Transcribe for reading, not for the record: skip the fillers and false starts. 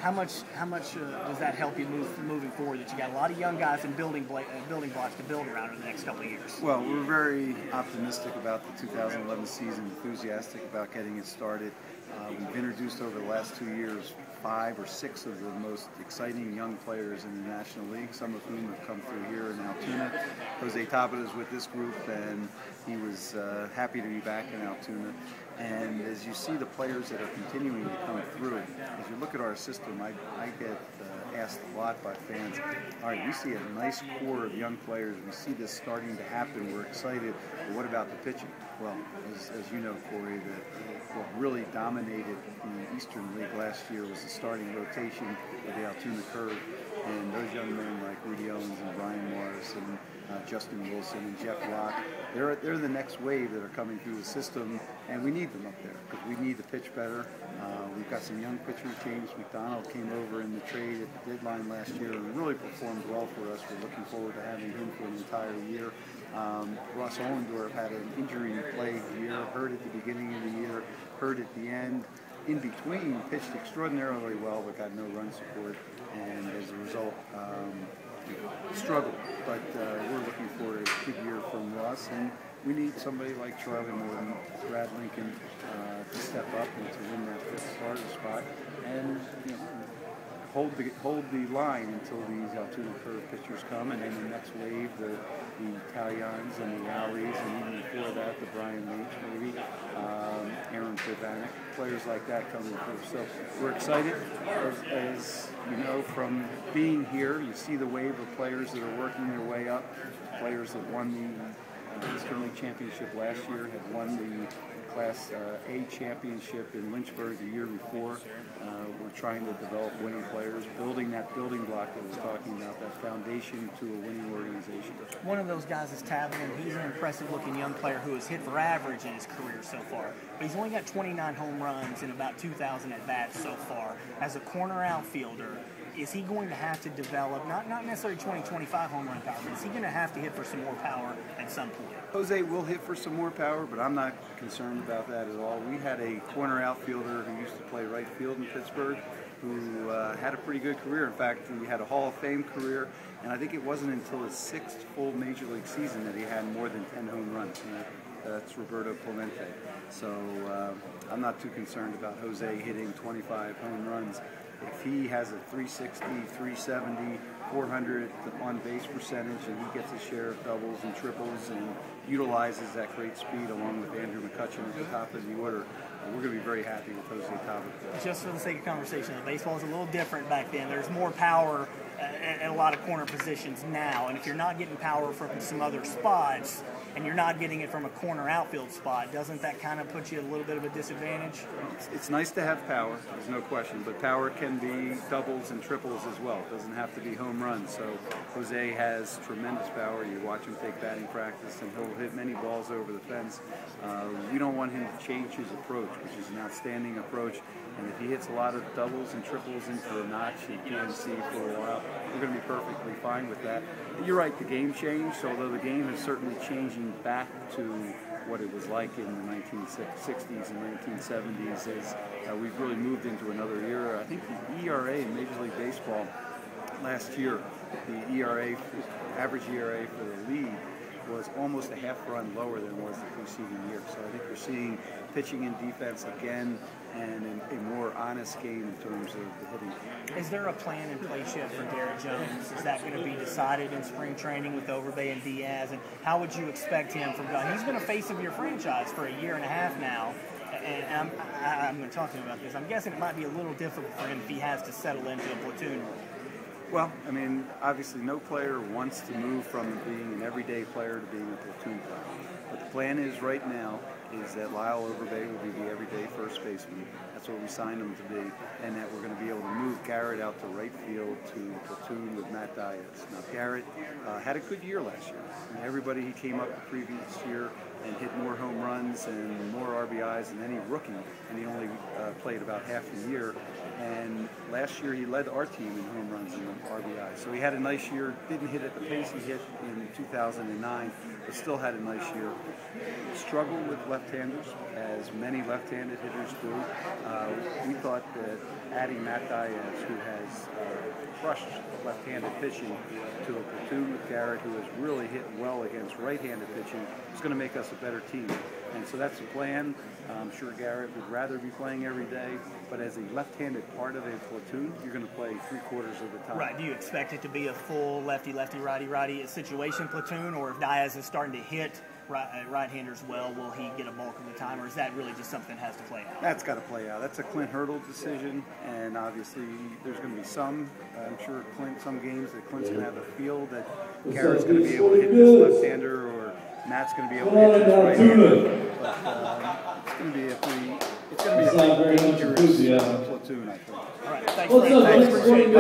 How much does that help you moving forward? That you got a lot of young guys and building blocks to build around in the next couple of years. Well, we're very optimistic about the 2011 season, enthusiastic about getting it started. We've introduced over the last 2 years 5 or 6 of the most exciting young players in the National League, some of whom have come through here in Altoona. Jose Tabata is with this group, and he was happy to be back in Altoona. And as you see the players that are continuing to come through, as you look at our system, I get asked a lot by fans, all right, we see a nice core of young players. We see this starting to happen. We're excited. But what about the pitching? Well, as you know, Corey, what really dominated the Eastern League last year was the starting rotation of the Altoona Curve. And those young men like Rudy Owens and Brian Morris and Justin Wilson and Jeff Locke, they're the next wave that are coming through the system, and we need them up there because we need to pitch better. We've got some young pitchers. James McDonald came over in the trade at the deadline last year and really performed well for us. We're looking forward to having him for an entire year. Russ Ohlendorf had an injury-plagued year, hurt at the beginning of the year, hurt at the end. In between, pitched extraordinarily well but got no run support, and as a result, struggled. But we're looking for a good year from Russ, and we need somebody like Charlie Morton, Brad Lincoln to step up and to win that 5th starter spot, and hold the line until these Altoona Curve pitchers come, and then the next wave, the Italians and the Rowleys, and even before that, the Brian Leach, maybe, Aaron Pravanik, players like that coming through. So we're excited. As you know, from being here, you see the wave of players that are working their way up, players that won the Eastern League Championship last year, had won the Class A championship in Lynchburg the year before. We're trying to develop winning players, building that building block that we're talking about, that foundation to a winning organization. One of those guys is Tabata, and he's an impressive-looking young player who has hit for average in his career so far. But he's only got 29 home runs in about 2,000 at-bats so far. As a corner outfielder, is he going to have to develop, not necessarily 25 home run power, but is he going to have to hit for some more power at some point? Jose will hit for some more power, but I'm not concerned about that at all. We had a corner outfielder who used to play right field in Pittsburgh who had a pretty good career. In fact, he had a Hall of Fame career, and I think it wasn't until his 6th full Major League season that he had more than 10 home runs. That's Roberto Clemente. So I'm not too concerned about Jose hitting 25 home runs. If he has a 360, 370, 400 on-base percentage, and he gets his share of doubles and triples and utilizes that great speed along with Andrew McCutchen at the top of the order, we're going to be very happy with Jose Tabata. Just for the sake of conversation, the baseball is a little different back then. There's more power at a lot of corner positions now, and if you're not getting power from some other spots, and you're not getting it from a corner outfield spot, doesn't that kind of put you at a little bit of a disadvantage? It's nice to have power, there's no question, but power can be doubles and triples as well. It doesn't have to be home runs. So Jose has tremendous power. You watch him take batting practice, and he'll hit many balls over the fence. We don't want him to change his approach, which is an outstanding approach. And if he hits a lot of doubles and triples into a notch in PNC for a while, we're going to be perfectly fine with that. You're right, the game changed, although the game is certainly changing back to what it was like in the 1960s and 1970s as we've really moved into another era. I think the ERA in Major League Baseball last year, the ERA, average ERA for the league, was almost a half run lower than it was the preceding year. So I think we're seeing pitching and defense again and a more honest game in terms of the hitting. Is there a plan in place yet for Garrett Jones? Is that going to be decided in spring training with Overbay and Diaz? And how would you expect him from God? He's been a face of your franchise for a year and a half now. And I'm going to talk to him about this. I'm guessing it might be a little difficult for him if he has to settle into a platoon role. Well, I mean, obviously no player wants to move from being an everyday player to being a platoon player. But the plan is right now is that Lyle Overbay will be the everyday first baseman. That's what we signed him to be, and that we're going to be able to move Garrett out to right field to platoon with Matt Diaz. Now, Garrett had a good year last year. And everybody he came up the previous year and hit more home runs and more RBIs than any rookie, and he only played about half the year. And last year he led our team in home runs and RBIs. So he had a nice year. Didn't hit at the pace he hit in 2009, but still had a nice year. Struggled with left-handers, as many left-handed hitters do. We thought that adding Matt Diaz, who has crushed left-handed pitching, to a platoon with Garrett, who has really hit well against right-handed pitching, is going to make us a better team. And so that's the plan. I'm sure Garrett would rather be playing every day, but as a left-handed part of a platoon, you're going to play 3/4 of the time. Right. Do you expect it to be a full lefty-lefty, righty-righty situation platoon, or if Diaz is starting to hit right-handers well, will he get a bulk of the time, or is that really just something that has to play out? That's got to play out. That's a Clint Hurdle decision, and obviously there's going to be some, I'm sure some games that Clint's going to have a feel that Garrett's going to be able to hit this left-hander, or Matt's going to be able to hit this right-hander. But it's going to be a pretty dangerous platoon, I think. All right. Thanks, Frank. Thanks. Appreciate it.